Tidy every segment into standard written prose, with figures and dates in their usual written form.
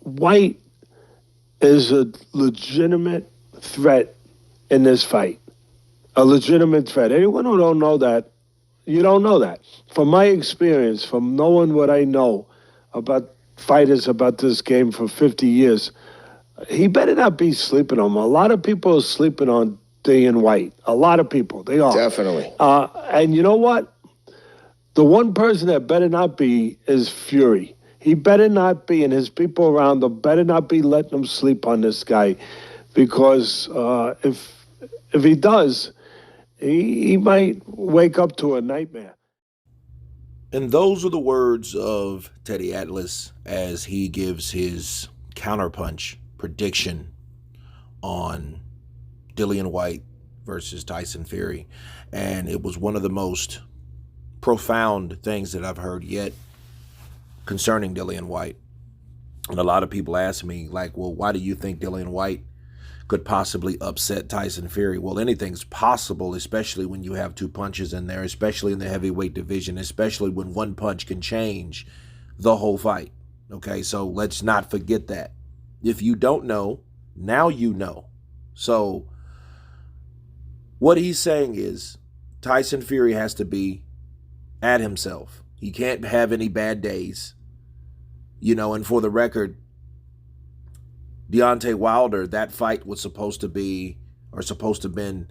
Whyte is a legitimate threat in this fight. A legitimate threat. Anyone who don't know that, you don't know that. From my experience, from knowing what I know about fighters about this game for 50 years, he better not be sleeping on him. A lot of people are sleeping on Dillian Whyte. A lot of people. They are. Definitely. And you know what? The one person that better not be is Fury. He better not be, and his people around him better not be letting him sleep on this guy, because if he does, he might wake up to a nightmare. And those are the words of Teddy Atlas as he gives his counterpunch prediction on Dillian Whyte versus Tyson Fury. And it was one of the most profound things that I've heard yet concerning Dillian Whyte. And a lot of people ask me, like, well, why do you think Dillian Whyte could possibly upset Tyson Fury? Well, anything's possible, especially when you have two punches in there, especially in the heavyweight division, especially when one punch can change the whole fight. Okay, so let's not forget that. If you don't know, now you know. So what he's saying is Tyson Fury has to be at himself. He can't have any bad days. And for the record, Deontay Wilder, that fight was supposed to have been,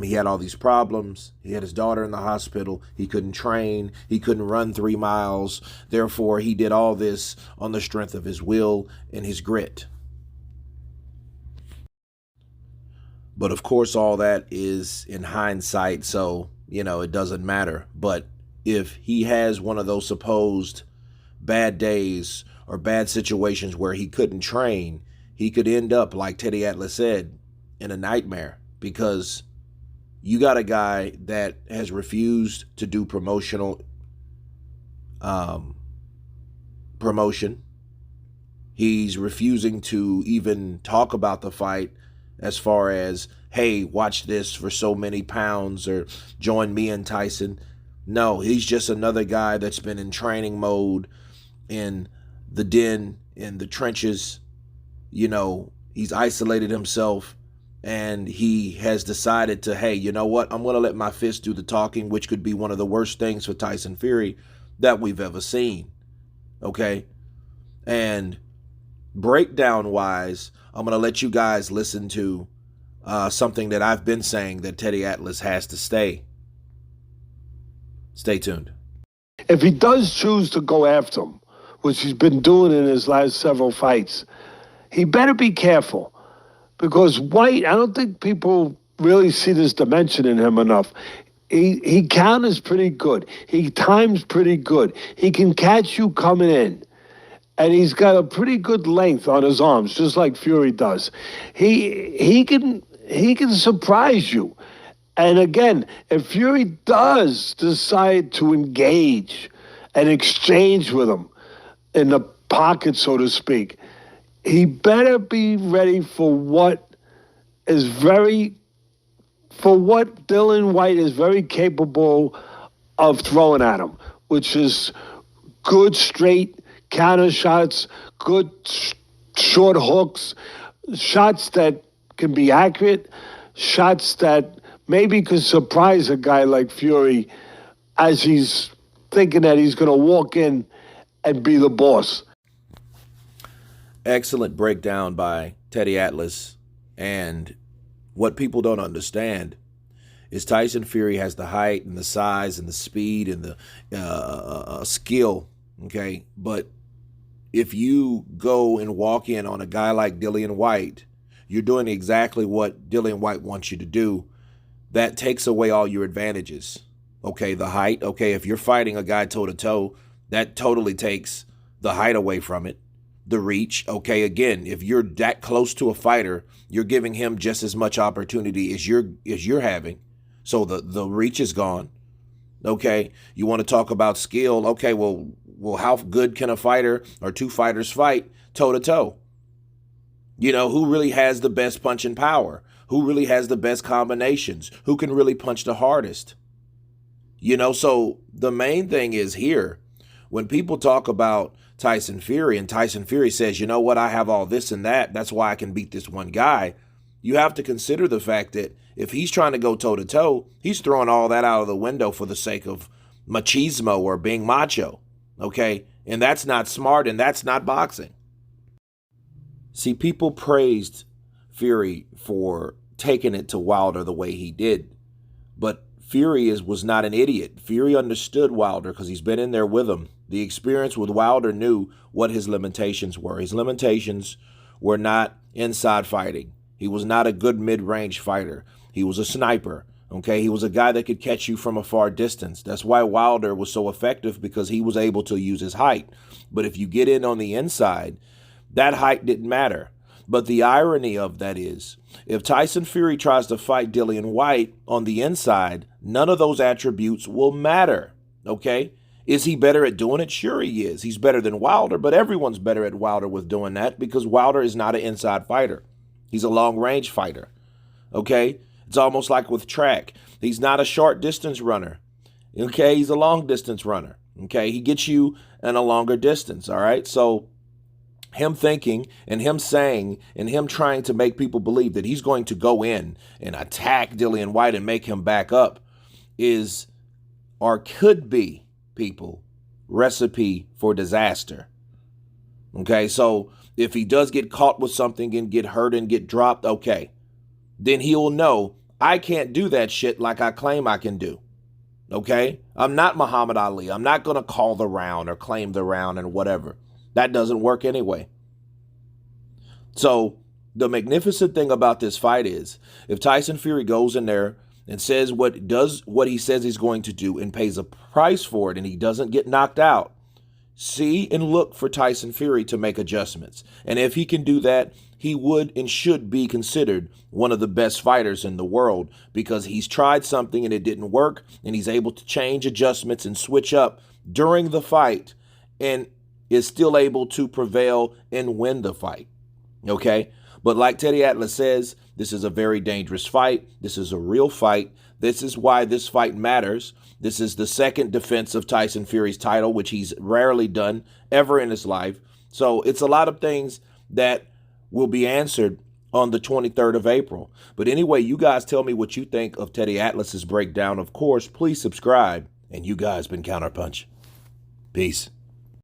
he had all these problems. He had his daughter in the hospital. He couldn't train. He couldn't run 3 miles. Therefore, he did all this on the strength of his will and his grit. But of course, all that is in hindsight, so, it doesn't matter. But if he has one of those supposed bad days or bad situations where he couldn't train, he could end up, like Teddy Atlas said, in a nightmare, because you got a guy that has refused to do promotion. He's refusing to even talk about the fight as far as, hey, watch this for so many pounds or join me and Tyson. No, he's just another guy that's been in training mode, in the den, in the trenches. He's isolated himself, and he has decided to, hey, you know what? I'm going to let my fist do the talking, which could be one of the worst things for Tyson Fury that we've ever seen. Okay? And breakdown-wise, I'm going to let you guys listen to something that I've been saying that Teddy Atlas has to stay. Stay tuned. If he does choose to go after him, which he's been doing in his last several fights, he better be careful, because Whyte, I don't think people really see this dimension in him enough. He counters pretty good. He times pretty good. He can catch you coming in. And he's got a pretty good length on his arms, just like Fury does. He can surprise you. And again, if Fury does decide to engage and exchange with him in the pocket, so to speak, he better be ready for what Dillian Whyte is very capable of throwing at him, which is good straight counter shots, good short hooks, shots that can be accurate, shots that maybe could surprise a guy like Fury as he's thinking that he's going to walk in and be the boss. Excellent breakdown by Teddy Atlas. And what people don't understand is Tyson Fury has the height and the size and the speed and the skill, okay? But if you go and walk in on a guy like Dillian Whyte, you're doing exactly what Dillian Whyte wants you to do. That takes away all your advantages. Okay, the height. Okay, if you're fighting a guy toe-to-toe, that totally takes the height away from it. The reach. Okay, again, if you're that close to a fighter, you're giving him just as much opportunity as you're having. So the reach is gone. Okay, you want to talk about skill. Okay, well, how good can a fighter or two fighters fight toe-to-toe? Who really has the best punching power? Who really has the best combinations? Who can really punch the hardest? So the main thing is here, when people talk about Tyson Fury, and Tyson Fury says, you know what, I have all this and that. That's why I can beat this one guy. You have to consider the fact that if he's trying to go toe-to-toe, he's throwing all that out of the window for the sake of machismo or being macho, okay? And that's not smart, and that's not boxing. See, people praised Fury for taking it to Wilder the way he did, but Fury was not an idiot. Fury understood Wilder because he's been in there with him. The experience with Wilder knew what his limitations were. His limitations were not inside fighting. He was not a good mid-range fighter. He was a sniper, okay? He was a guy that could catch you from a far distance. That's why Wilder was so effective, because he was able to use his height. But if you get in on the inside, that height didn't matter. But the irony of that is, if Tyson Fury tries to fight Dillian Whyte on the inside, none of those attributes will matter, okay? Is he better at doing it? Sure he is. He's better than Wilder, but everyone's better at Wilder with doing that, because Wilder is not an inside fighter. He's a long-range fighter, okay? It's almost like with track. He's not a short-distance runner, okay? He's a long-distance runner, okay? He gets you in a longer distance, all right? So him thinking and him saying and him trying to make people believe that he's going to go in and attack Dillian Whyte and make him back up is, or could be, people, recipe for disaster. Okay, so if he does get caught with something and get hurt and get dropped, okay, then he'll know, I can't do that shit like I claim I can do. Okay, I'm not Muhammad Ali. I'm not going to call the round or claim the round and whatever. That doesn't work anyway. So the magnificent thing about this fight is, if Tyson Fury goes in there and says what he says he's going to do and pays a price for it, and he doesn't get knocked out, see and look for Tyson Fury to make adjustments. And if he can do that, he would and should be considered one of the best fighters in the world, because he's tried something and it didn't work, and he's able to change adjustments and switch up during the fight and is still able to prevail and win the fight, okay? But like Teddy Atlas says, this is a very dangerous fight. This is a real fight. This is why this fight matters. This is the second defense of Tyson Fury's title, which he's rarely done ever in his life. So it's a lot of things that will be answered on the 23rd of April. But anyway, you guys tell me what you think of Teddy Atlas's breakdown. Of course, please subscribe. And you guys been Counterpunch. Peace.